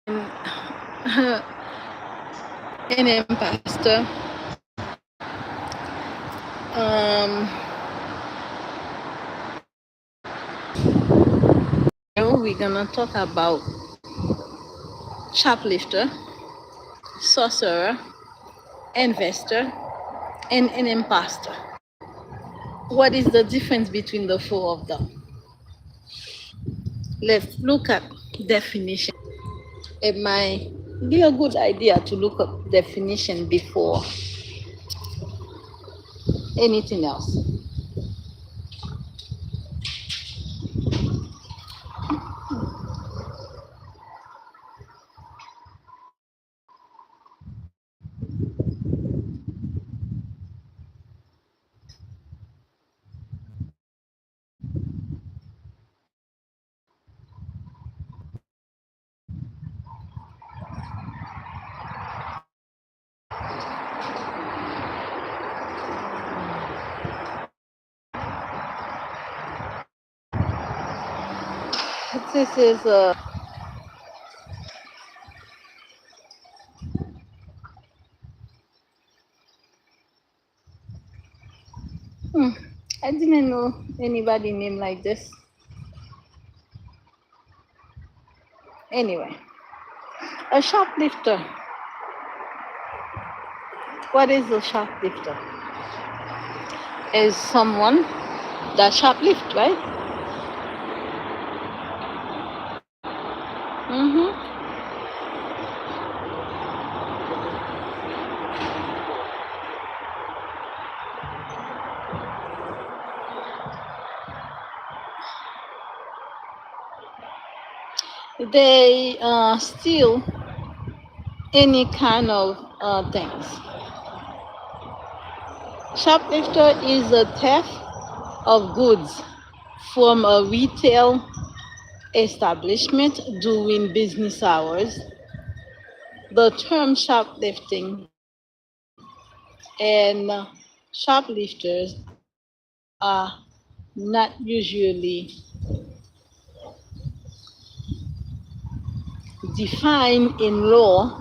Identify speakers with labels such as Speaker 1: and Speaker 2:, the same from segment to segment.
Speaker 1: an imposter. Um, we're gonna talk about shoplifter, sorcerer, investor, and an imposter. What is the difference between the four of them? Let's look at definition. It might be a good idea to look up definition before anything else. This is hmm, I didn't know anybody named like this. Anyway, a shoplifter. What is a shoplifter? Is someone that shoplift, right? Mm-hmm. They steal any kind of things. Shoplifter is a theft of goods from a retail establishment during business hours. The term shoplifting and shoplifters are not usually defined in law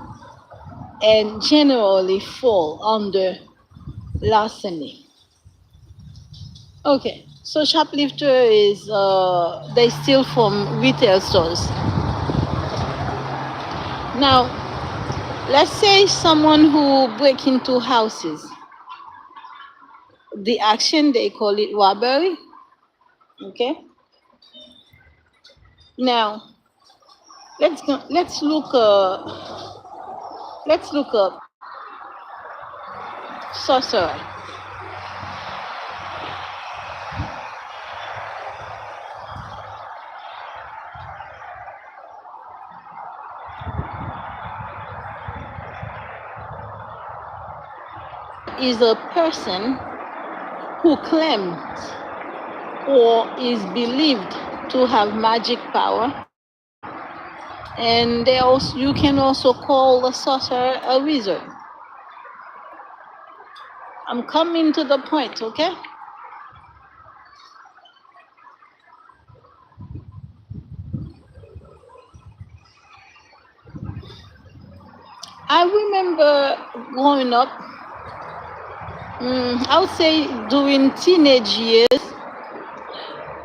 Speaker 1: and generally fall under larceny. Okay, so shoplifter is they steal from retail stores. Now, let's say someone who break into houses. The action they call it robbery. Okay. Now, let's look up sorcerer. Is a person who claims or is believed to have magic power, and you can also call a sorcerer a wizard. I'm coming to the point, okay? I remember growing up, I would say during teenage years,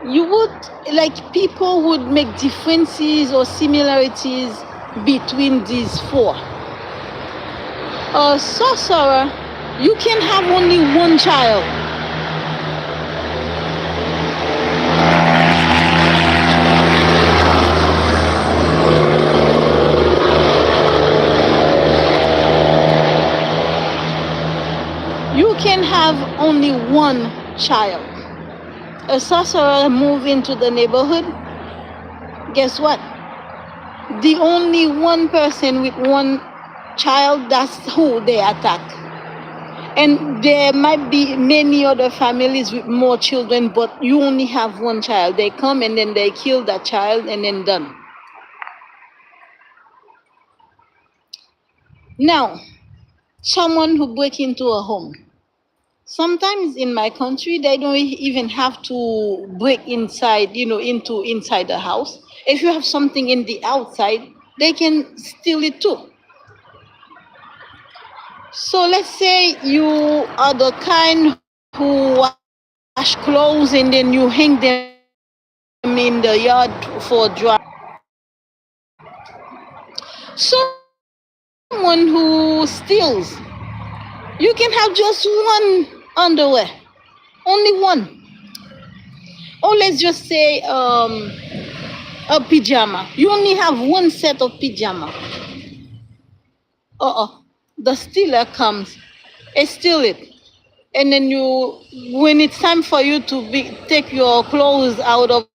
Speaker 1: you would like people would make differences or similarities between these four. A sorcerer, you can have only one child. You can have only one child. A sorcerer move into the neighborhood. Guess what? The only one person with one child, that's who they attack. And there might be many other families with more children, but you only have one child. They come and then they kill that child and then done. Now, someone who break into a home. Sometimes in my country, they don't even have to break inside, into inside the house. If you have something in the outside, they can steal it too. So let's say you are the kind who wash clothes and then you hang them in the yard for dry. Someone who steals, you can have just one underwear, only one. Or let's just say a pajama. You only have one set of pajama. The stealer comes, they steal it, and then when it's time for you to take your clothes out of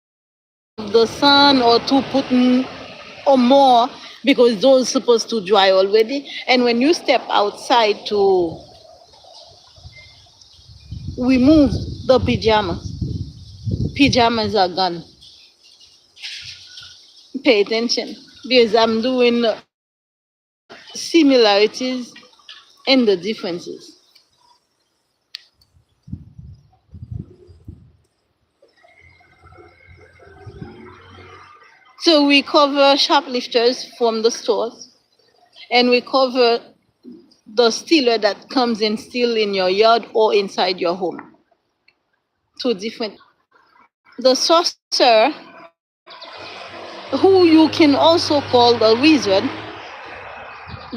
Speaker 1: the sun or to put or more, because those supposed to dry already, and when you step outside to remove the pajamas are gone. Pay attention, because I'm doing similarities and the differences. So we cover shoplifters from the stores, and we cover the stealer that comes and steal in your yard or inside your home. Two different. The sorcerer, who you can also call the wizard,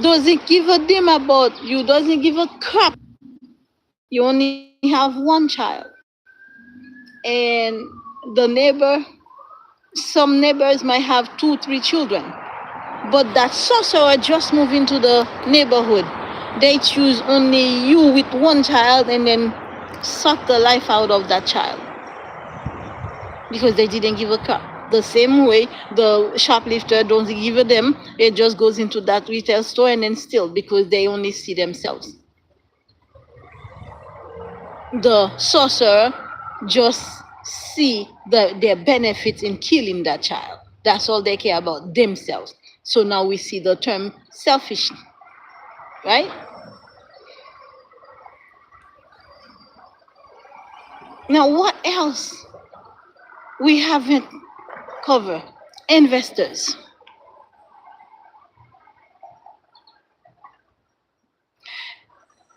Speaker 1: doesn't give a damn about you, doesn't give a crap. You only have one child. And the neighbor, some neighbors might have two, three children. But that sorcerer just moved into the neighborhood. They choose only you with one child and then suck the life out of that child because they didn't give a crap. The same way the shoplifter don't give a damn, it just goes into that retail store and then steal because they only see themselves. The sorcerer just see their benefits in killing that child. That's all they care about, themselves. So now we see the term selfish, right? Now, what else we haven't covered? Investors.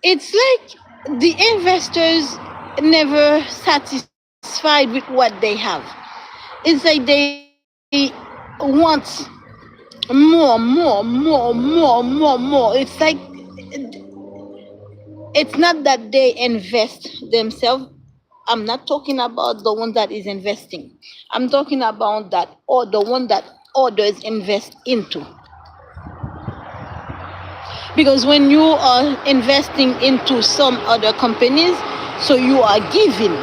Speaker 1: It's like the investors never satisfied with what they have. It's like they want more. It's not that they invest themselves. I'm not talking about the one that is investing. I'm talking about that or the one that others invest into. Because when you are investing into some other companies, so you are giving.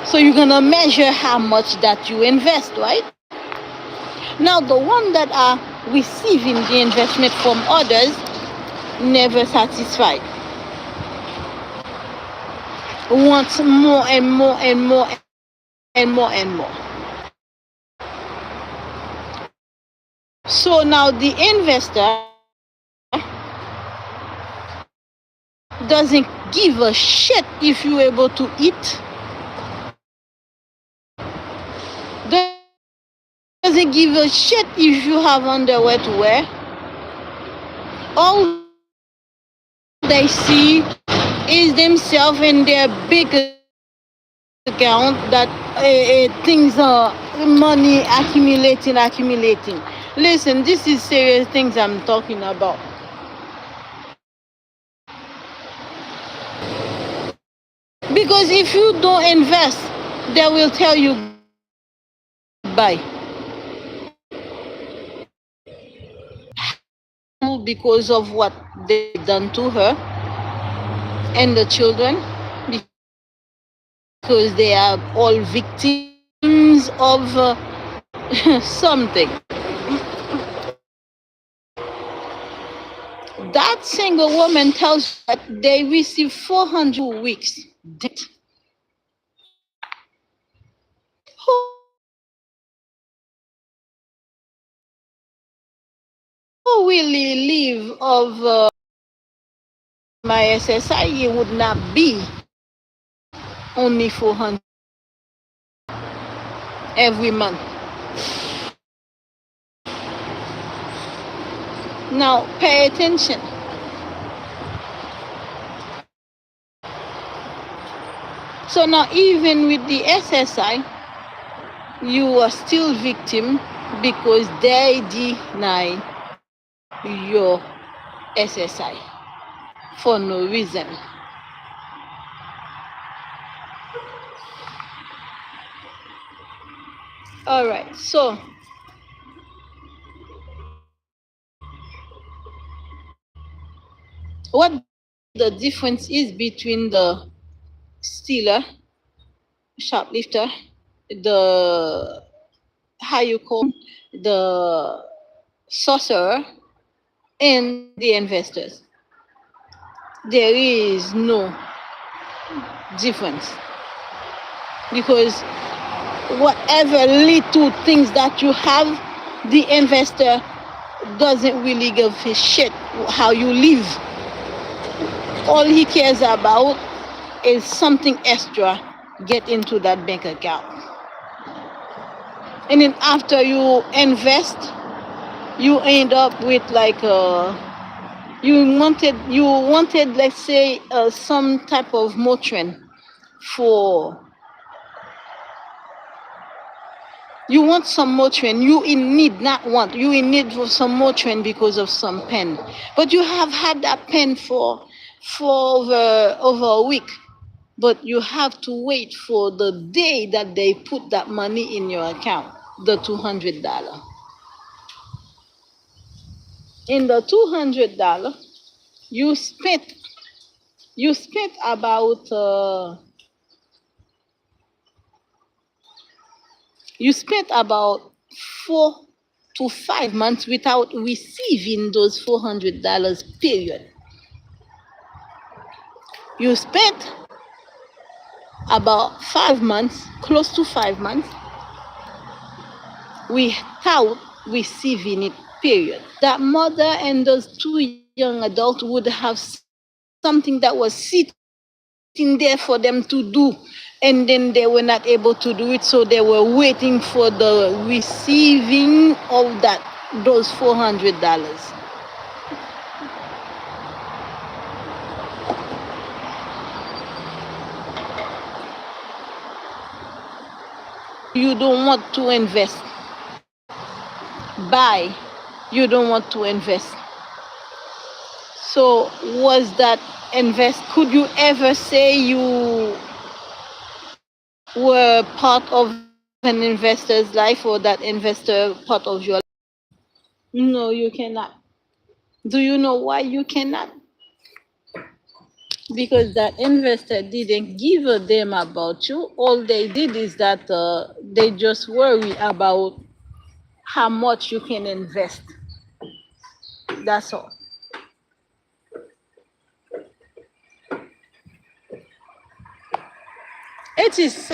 Speaker 1: So you're gonna measure how much that you invest, right? Now the one that are receiving the investment from others never satisfied. Wants more and more and more and more and more. So now the investor doesn't give a shit if you're able to eat, doesn't give a shit if you have underwear to wear. All they see is themselves and their big account that things are money accumulating. Listen, this is serious things I'm talking about. Because if you don't invest, they will tell you goodbye. Because of what they've done to her and the children, because they are all victims of something. That single woman tells you that they receive 400 weeks debt. Who really live of my SSI would not be only 400 every month. Now pay attention. So now even with the SSI, you are still victim because they deny your SSI for no reason. All right, so what the difference is between the stealer, shoplifter, the how you call the sorcerer, and the investors? There is no difference because whatever little things that you have, the investor doesn't really give a shit how you live. All he cares about is something extra get into that bank account. And then after you invest, you end up with like you wanted let's say some type of motion for you want some motion, you in need, not want, you in need for some motion because of some pen, but you have had that pen for over a week, but you have to wait for the day that they put that money in your account, the $200. In the $200 you spent about you spent about 4 to 5 months without receiving those $400, period. You spent about 5 months, close to 5 months, without receiving it, period. That mother and those two young adults would have something that was sitting there for them to do, and then they were not able to do it, so they were waiting for the receiving of those $400. You don't want to invest. Buy, you don't want to invest. So was that invest? Could you ever say you were part of an investor's life or that investor part of your life? No, you cannot. Do you know why you cannot? Because that investor didn't give a damn about you. All they did is that they just worry about how much you can invest. That's all. It is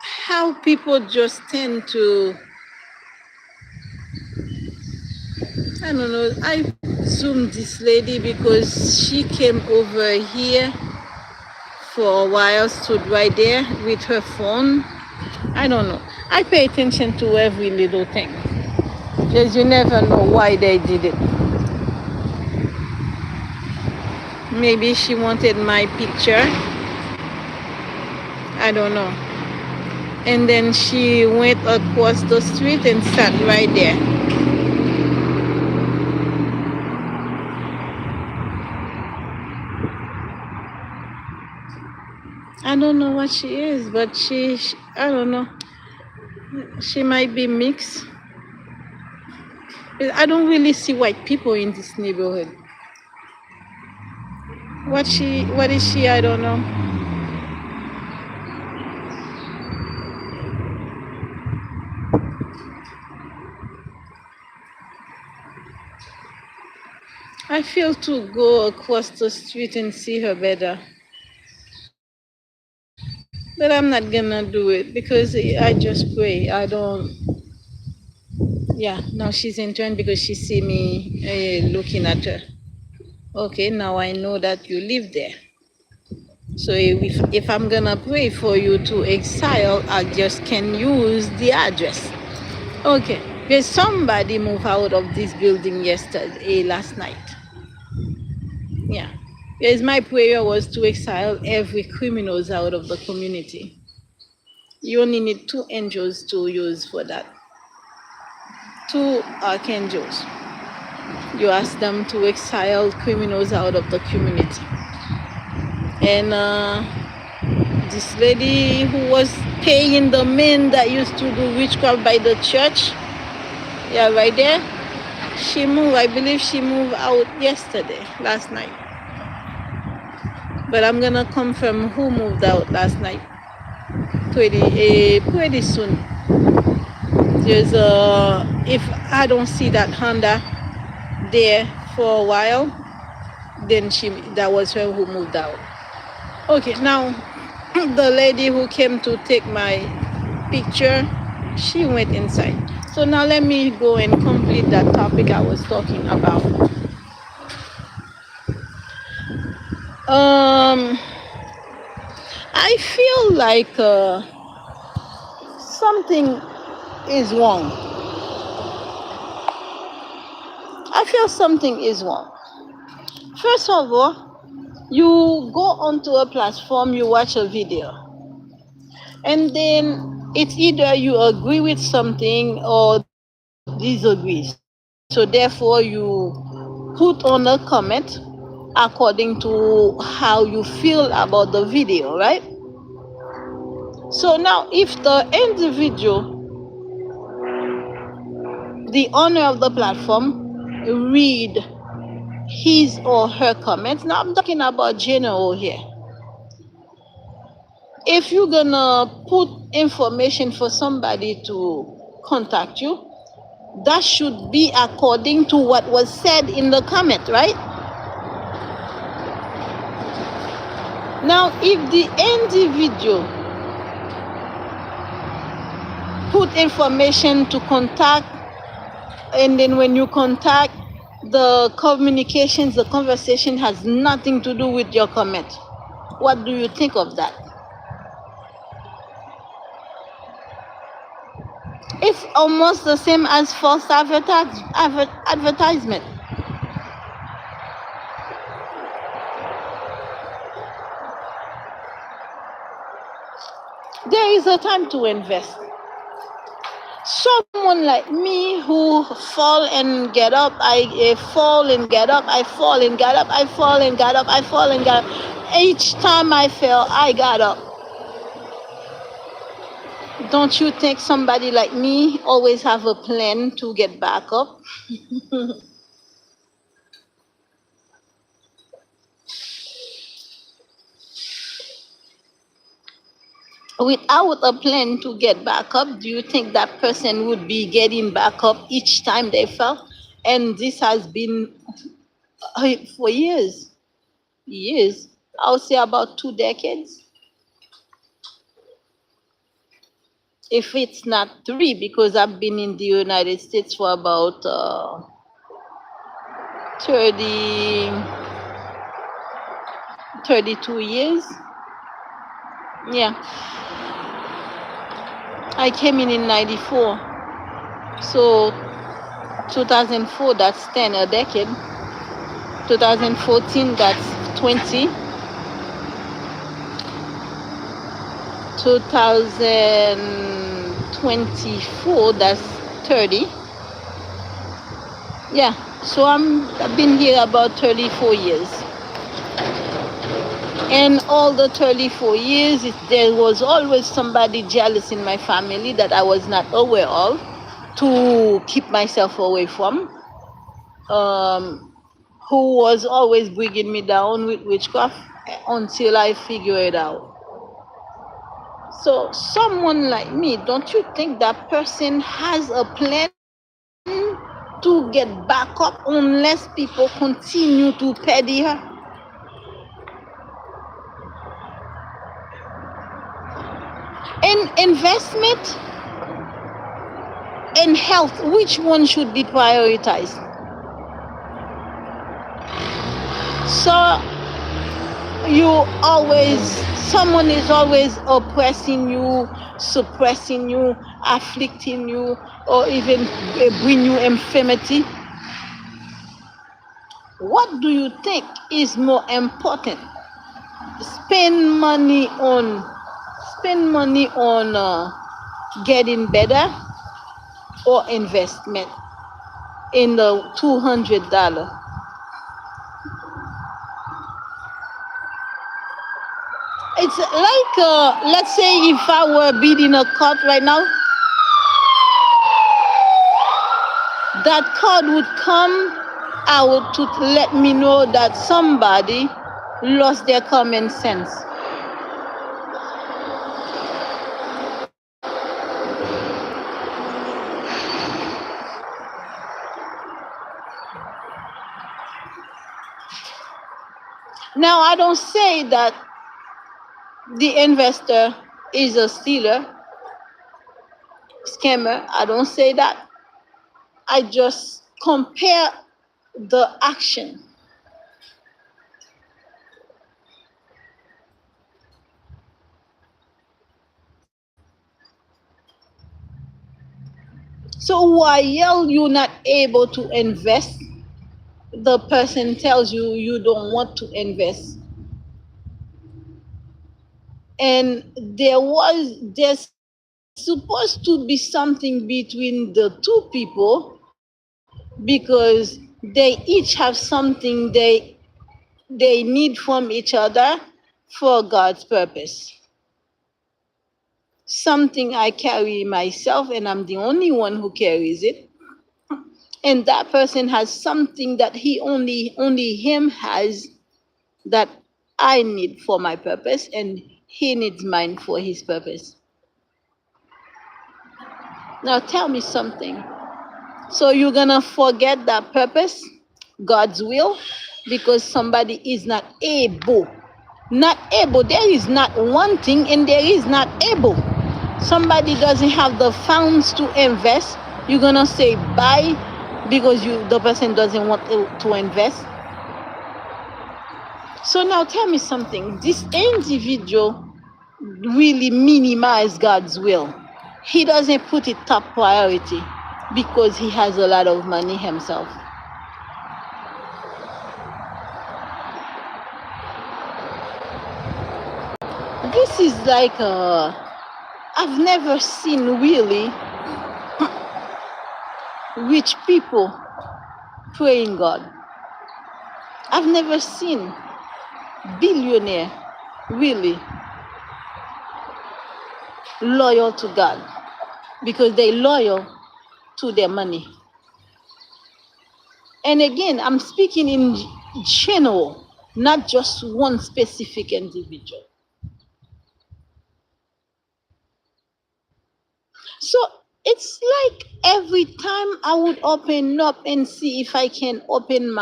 Speaker 1: how people just tend to, I don't know. I zoomed this lady because she came over here for a while, stood right there with her phone. I don't know. I pay attention to every little thing because you never know why they did it. Maybe she wanted my picture. I don't know. And then she went across the street and sat right there. I don't know what she is, but I don't know. She might be mixed. I don't really see white people in this neighborhood. What is she? I don't know. I feel to go across the street and see her better. But I'm not gonna do it because I just pray. I don't. Yeah, now she's in turn because she see me looking at her. Okay, now I know that you live there. So if I'm gonna pray for you to exile, I just can use the address. Okay. There's somebody moved out of this building last night. Yeah. Yes, my prayer was to exile every criminals out of the community. You only need two angels to use for that. Two archangels. You ask them to exile criminals out of the community. And this lady who was paying the men that used to do witchcraft by the church, yeah, right there, she moved. I believe she moved out last night. But I'm gonna confirm who moved out last night pretty soon. There's if I don't see that Honda there for a while, then that was her who moved out. Okay, now the lady who came to take my picture, she went inside. So now let me go and complete that topic I was talking about. I feel like something is wrong. I feel something is wrong. First of all, you go onto a platform, you watch a video, and then it's either you agree with something or disagree. So therefore, you put on a comment according to how you feel about the video, right? So now, if the individual, the owner of the platform, read his or her comments, now I'm talking about general here. If you're gonna put information for somebody to contact you, that should be according to what was said in the comment, right? Now, if the individual put information to contact, and then when you contact, the communications, the conversation has nothing to do with your comment, what do you think of that? It's almost the same as false advertisement. There is a time to invest. Someone like me who fall and get up, I fall and get up, I fall and get up, I fall and get up, I fall and get up. Each time I fell, I got up. Don't you think somebody like me always have a plan to get back up? Without a plan to get back up, do you think that person would be getting back up each time they fell? And this has been for years. I would say about 2 decades. If it's not 3, because I've been in the United States for about 32 years. Yeah. I came in 94. So 2004, that's 10, a decade. 2014, that's 20. 2024, that's 30. Yeah, so I've been here about 34 years. And all the 34 years, there was always somebody jealous in my family that I was not aware of to keep myself away from, who was always bringing me down with witchcraft until I figure it out. So someone like me, don't you think that person has a plan to get back up unless people continue to pity her? In investment and health, which one should be prioritized? So someone is always oppressing you, suppressing you, afflicting you or even bring you infirmity. What do you think is more important? Spend money on getting better, or investment in the $200. It's like, let's say if I were bidding a card right now, that card would come out to let me know that somebody lost their common sense. Now, I don't say that the investor is a stealer, scammer. I don't say that. I just compare the action. So while you're not able to invest, the person tells you you don't want to invest. And there's supposed to be something between the two people, because they each have something they need from each other for God's purpose. Something I carry myself and I'm the only one who carries it. And that person has something that he only him has, that I need for my purpose, and he needs mine for his purpose. Now tell me something. So you're gonna forget that purpose, God's will, because somebody is not able. Not able. There is not wanting and there is not able. Somebody doesn't have the funds to invest. You're gonna say bye because the person doesn't want to invest. So now tell me something. This individual really minimize God's will. He doesn't put it top priority because he has a lot of money himself. This is like I've never seen really rich people praying God. I've never seen billionaire really loyal to God, because they loyal to their money. And again, I'm speaking in general, not just one specific individual. So it's like every time I would open up and see if I can open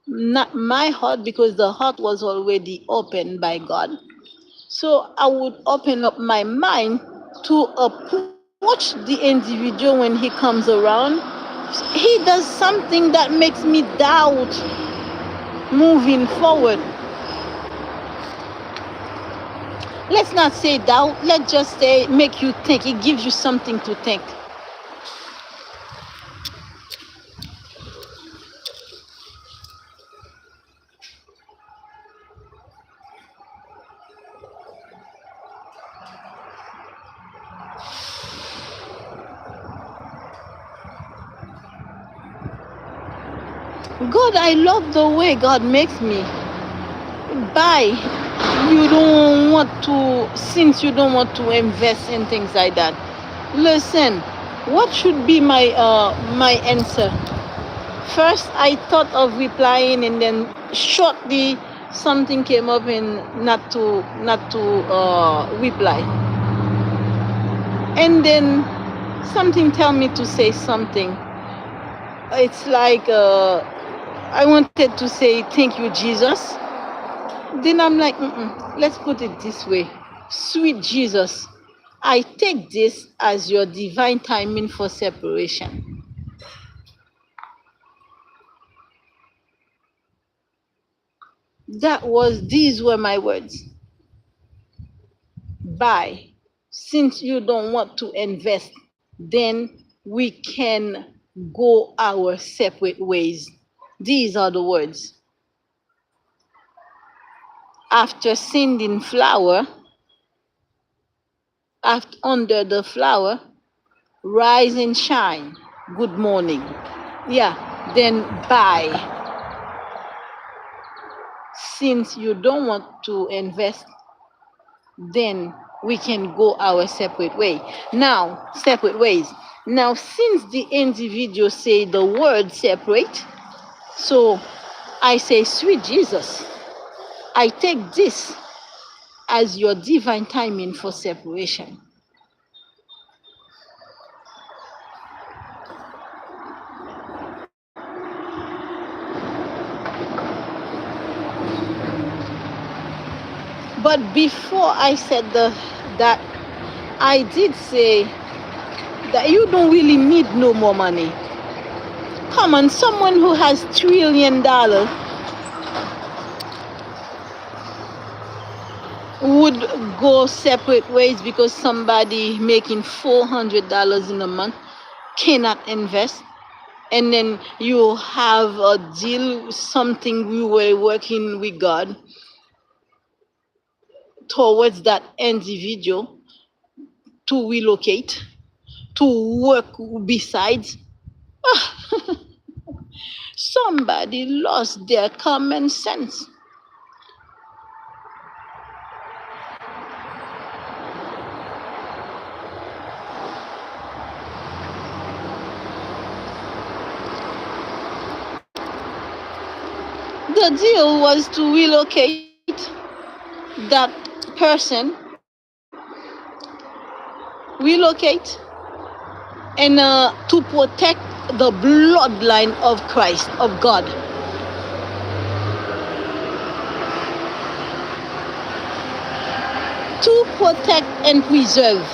Speaker 1: not my heart, because the heart was already opened by God. So I would open up my mind to approach the individual when he comes around. He does something that makes me doubt moving forward. Let's not say doubt, let's just say make you think. It gives you something to think. God, I love the way God makes me. Buy. You don't want to, since you don't want to invest in things like that. Listen, what should be my answer? First, I thought of replying, and then shortly something came up and not to reply. And then something tell me to say something. It's like I wanted to say thank you, Jesus. Then I'm like, let's put it this way. Sweet Jesus, I take this as your divine timing for separation. These were my words. Bye. since you don't want to invest, then we can go our separate ways. These are the words. After sending flower, after under the flower, rise and shine. Good morning. Yeah, then buy. Since you don't want to invest, then we can go our separate way. Now, separate ways. Now, since the individual say the word separate, so I say, sweet Jesus, I take this as your divine timing for separation. But before I said that, I did say that you don't really need no more money. Come on, someone who has $1 trillion would go separate ways because somebody making $400 in a month cannot invest. And then you have a deal, something we were working with God towards that individual to relocate, to work besides. Somebody lost their common sense. The deal was to relocate that person, relocate, and to protect the bloodline of Christ, of God. To protect and preserve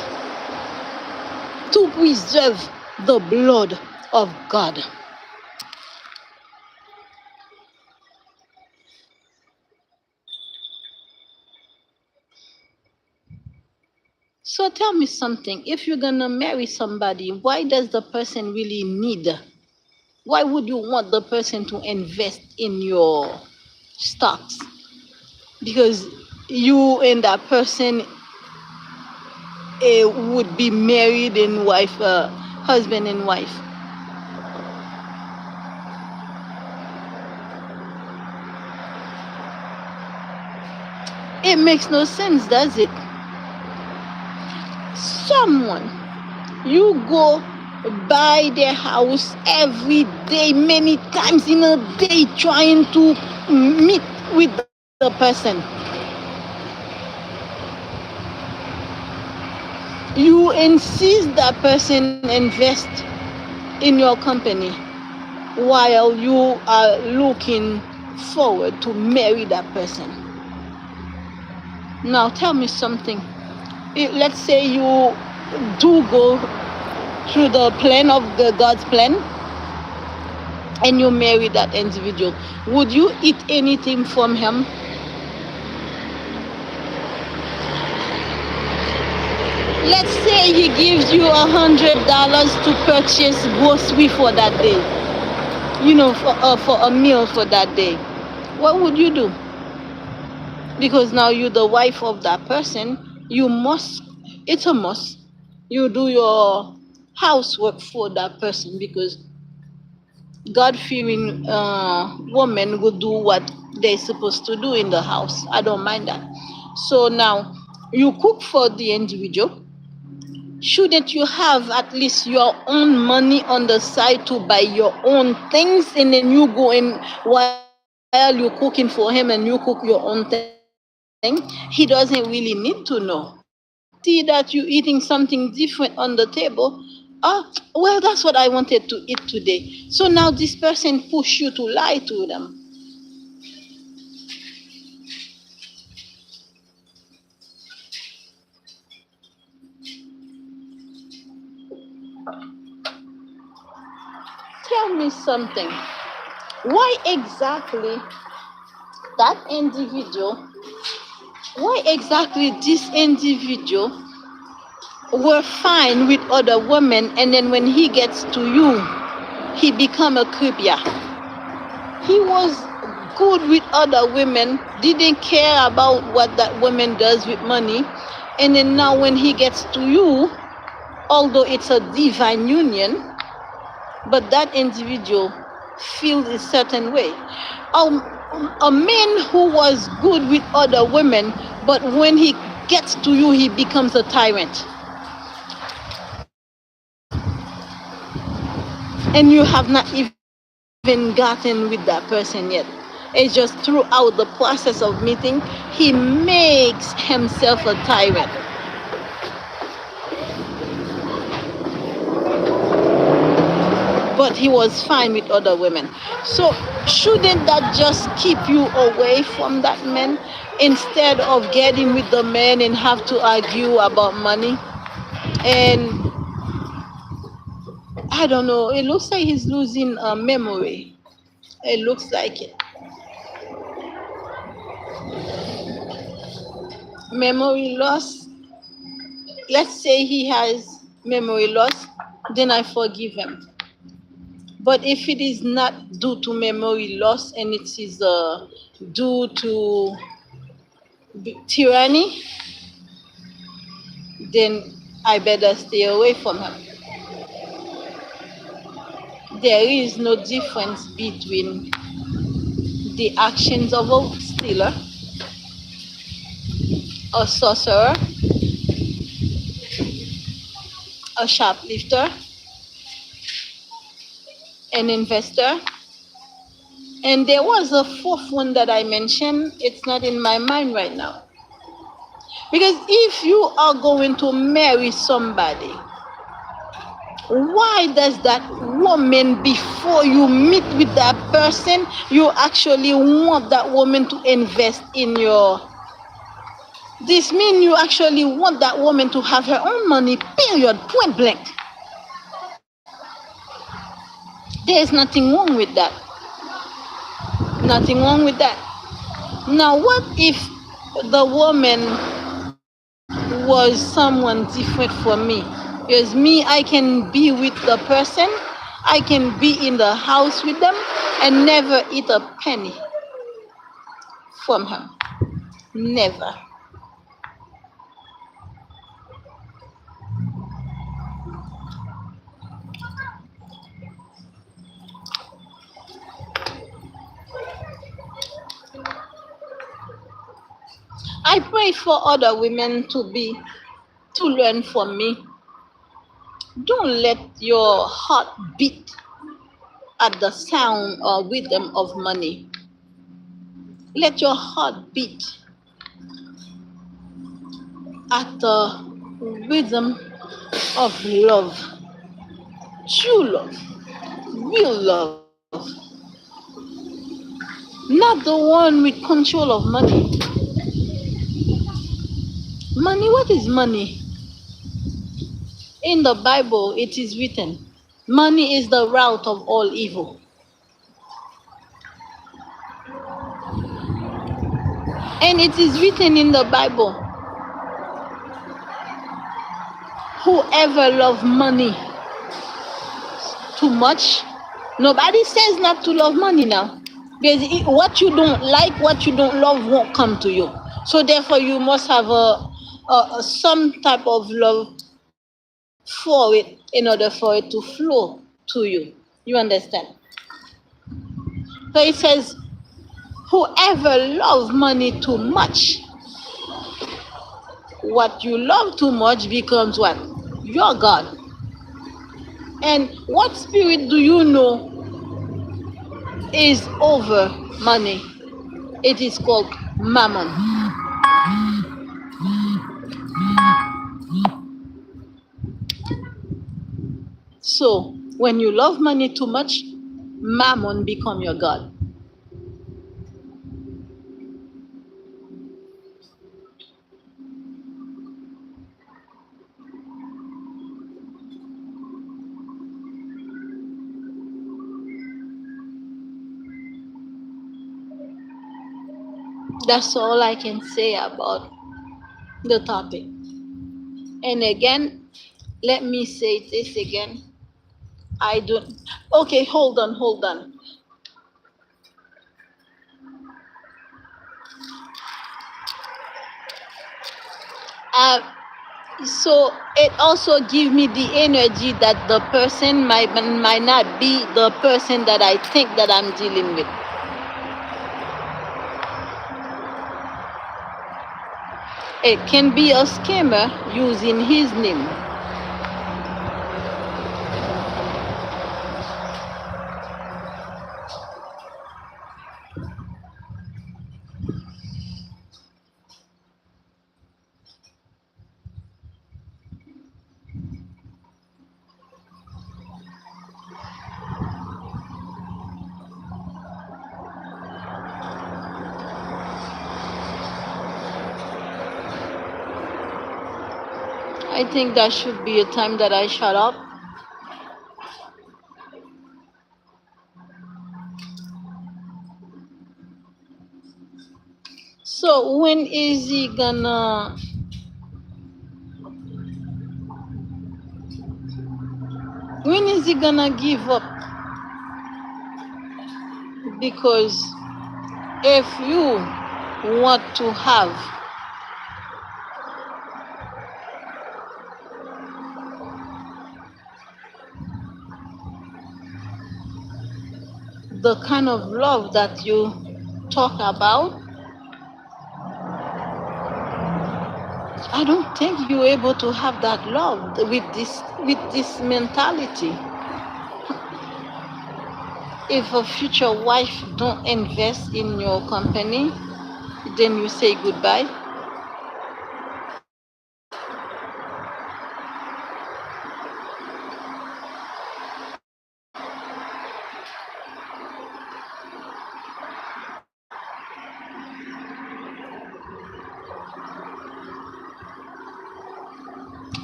Speaker 1: the blood of God. So tell me something. If you're gonna marry somebody, why does the person really need? Why would you want the person to invest in your stocks? Because you and that person would be married and wife, husband and wife. It makes no sense, does it? Someone, you go buy their house every day, many times in a day, trying to meet with the person. You insist that person invest in your company while you are looking forward to marry that person. Now tell me something. Let's say you do go through the plan of God's plan and you marry that individual. Would you eat anything from him? Let's say he gives you $100 to purchase grocery for that day, for a meal for that day. What would you do? Because now you're the wife of that person, it's a must, you do your housework for that person, because God-fearing women will do what they're supposed to do in the house. I don't mind that. So now you cook for the individual. Shouldn't you have at least your own money on the side to buy your own things, and then you go in while you're cooking for him and you cook your own thing? He doesn't really need to know. He see that you're eating something different on the table. Well, that's what I wanted to eat today. So now this person push you to lie to them. Tell me something. Why exactly that individual, why exactly this individual were fine with other women, and then when he gets to you, he become a creepier. He was good with other women, didn't care about what that woman does with money, and then now when he gets to you, although it's a divine union, but that individual feels a certain way. Um, a man who was good with other women, but when he gets to you, he becomes a tyrant. And you have not even gotten with that person yet. It's just throughout the process of meeting, he makes himself a tyrant. But he was fine with other women. So shouldn't that just keep you away from that man instead of getting with the man and have to argue about money? And I don't know, it looks like he's losing a memory. It looks like it. Memory loss. Let's say he has memory loss, then I forgive him. But if it is not due to memory loss and it is due to tyranny, then I better stay away from him. There is no difference between the actions of a stealer, a sorcerer, a shoplifter, an investor. And there was a fourth one that I mentioned. It's not in my mind right now. Because if you are going to marry somebody, why does that woman, before you meet with that person, you actually want that woman to invest in your... This means you actually want that woman to have her own money, period, point blank. There is nothing wrong with that. Nothing wrong with that. Now, what if the woman was someone different from me? Because me, I can be with the person, I can be in the house with them, and never eat a penny from her. Never. I pray for other women to learn from me. Don't let your heart beat at the sound or rhythm of money. Let your heart beat at the rhythm of love. True love. Real love. Not the one with control of money. Money, what is money? In the Bible, it is written, money is the root of all evil. And it is written in the Bible, whoever loves money too much, nobody says not to love money now. Because what you don't like, what you don't love won't come to you. So therefore, you must have some type of love for it in order for it to flow to you. You understand? So it says, whoever loves money too much, what you love too much becomes what? Your God. And what spirit do you know is over money? It is called mammon. So when you love money too much, mammon become your God. That's all I can say about the topic. And again, Let me say this again. I don't. Okay, hold on, hold on. Uh, so it also gives me the energy that the person might not be the person that I think that I'm dealing with. It can be a scammer using his name. I think that should be a time that I shut up. So when is he gonna give up? Because if you want to have the kind of love that you talk about, I don't think you're able to have that love with this mentality. If a future wife don't invest in your company, then you say goodbye.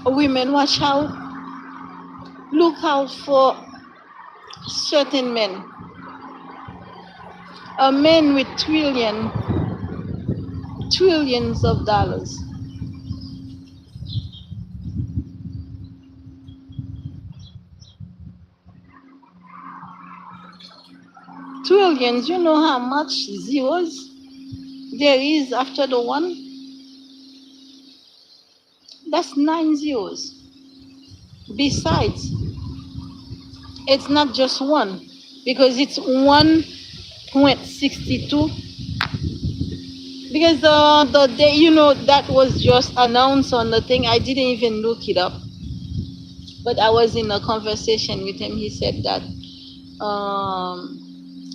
Speaker 1: Women, watch out. Look out for certain men. A man with trillions of dollars. Trillions, you know how much zeros there is after the one? That's 9 zeros. Besides, it's not just one, because it's 1.62. Because the day, that was just announced on the thing. I didn't even look it up, but I was in a conversation with him. He said that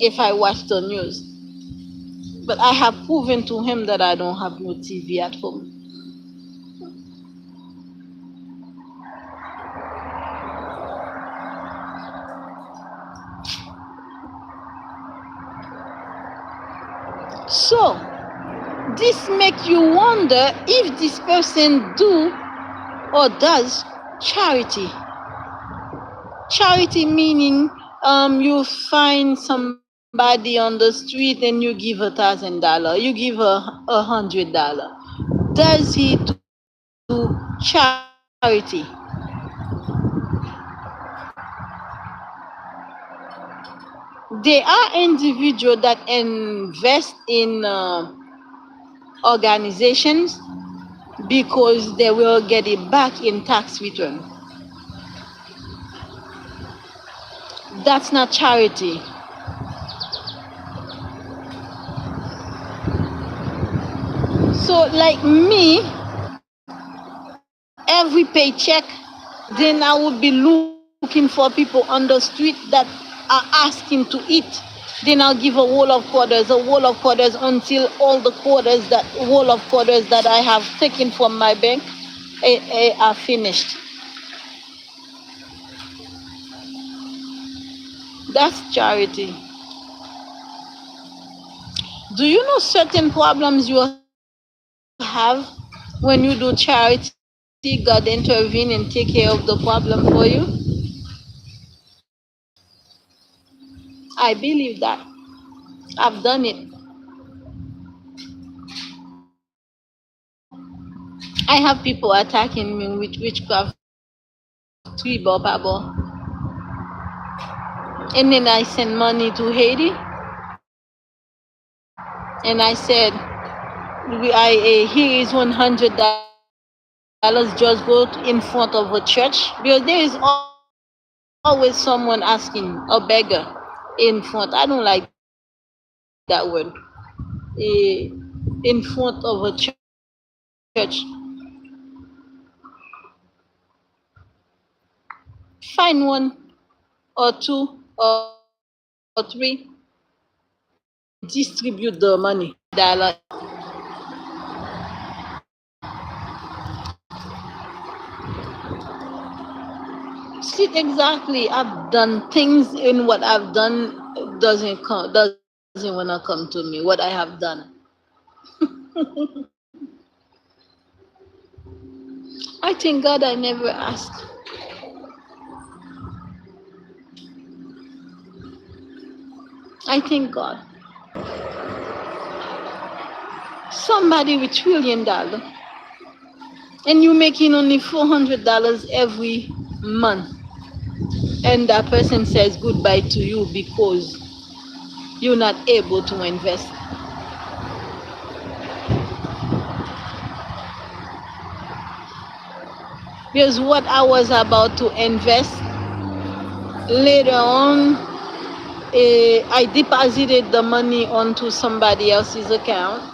Speaker 1: if I watch the news, but I have proven to him that I don't have no TV at home. So this make you wonder if this person do or does charity. Charity meaning you find somebody on the street and you give $1,000, you give $100. Does he do charity? There are individuals that invest in organizations because they will get it back in tax return. That's not charity. So, like me, every paycheck, then I would be looking for people on the street that are asking to eat. Then I'll give a wall of quarters until all the wall of quarters that I have taken from my bank are finished. That's charity. Do you know certain problems you have when you do charity? God intervene and take care of the problem for you. I believe that. I've done it. I have people attacking me with witchcraft three bob abo. And then I sent money to Haiti, and I said, here is $100. Just go in front of a church, because there is always someone asking, a beggar in front. I don't like that word. In front of a church. Find one or two or three and distribute the money. Dollar. See, exactly. I've done things in what I've done doesn't wanna come to me. What I have done. I thank God I never asked. I thank God. Somebody with $1 trillion and you making only $400 every month, and that person says goodbye to you because you're not able to invest. Because what I was about to invest later on, I deposited the money onto somebody else's account,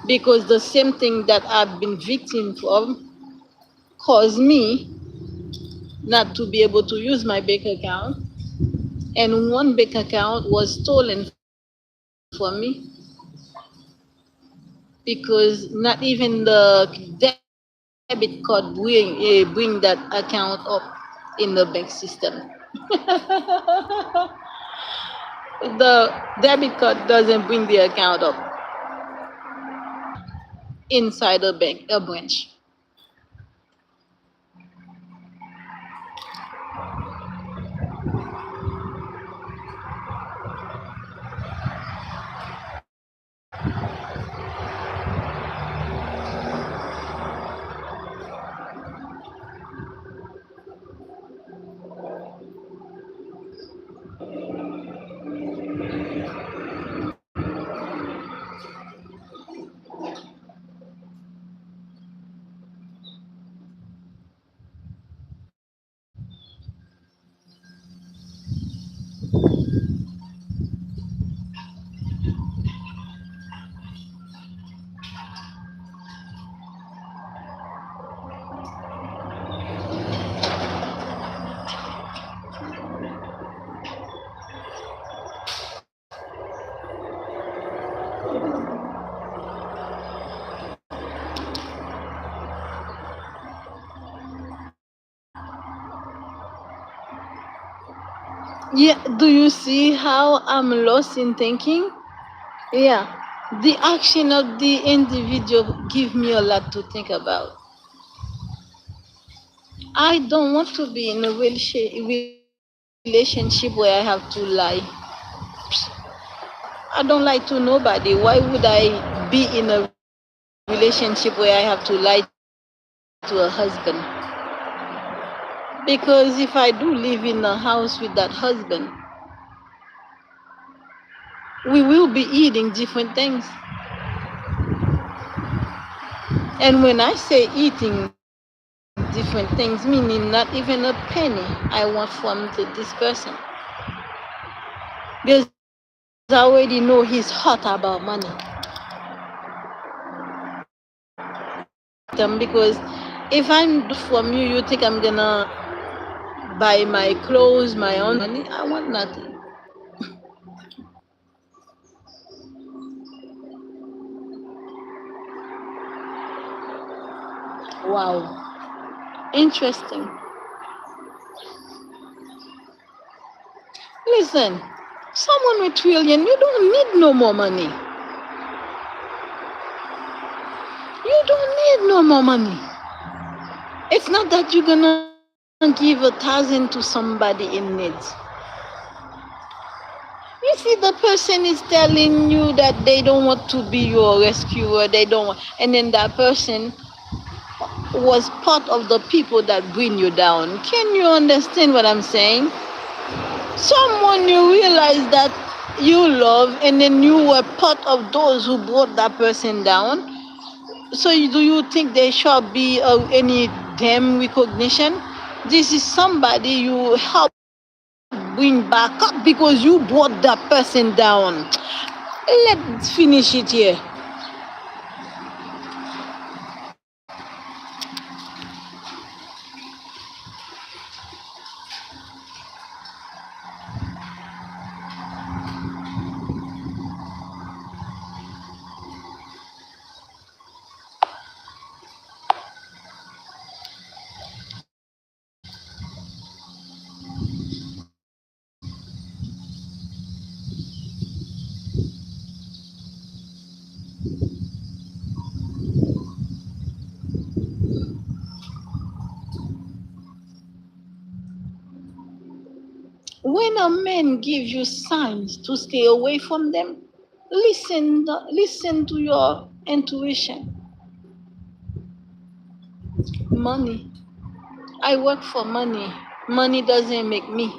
Speaker 1: because the same thing that I've been victim of caused me not to be able to use my bank account. And one bank account was stolen from me, because not even the debit card bring that account up in the bank system. The debit card doesn't bring the account up inside a branch. Yeah, do you see how I'm lost in thinking? Yeah, the action of the individual give me a lot to think about. I don't want to be in a relationship where I have to lie. I don't lie to nobody. Why would I be in a relationship where I have to lie to a husband? Because if I do live in a house with that husband, we will be eating different things. And when I say eating different things, meaning not even a penny I want from this person. Because I already know he's hot about money. Because if I'm from you, you think I'm gonna buy my clothes, my own money? I want nothing. Wow. Interesting. Listen, someone with trillion, you don't need no more money. You don't need no more money. It's not that you're gonna give 1,000 to somebody in need. You see, the person is telling you that they don't want to be your rescuer, they don't want, and then that person was part of the people that bring you down. Can you understand what I'm saying? Someone you realize that you love, and then you were part of those who brought that person down. So, do you think there shall be any damn recognition? This is somebody you help bring back up because you brought that person down. Let's finish it here. When a man gives you signs to stay away from them, listen to your intuition. Money. I work for money. Money doesn't make me.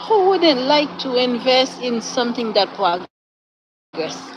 Speaker 1: Who wouldn't like to invest in something that progress?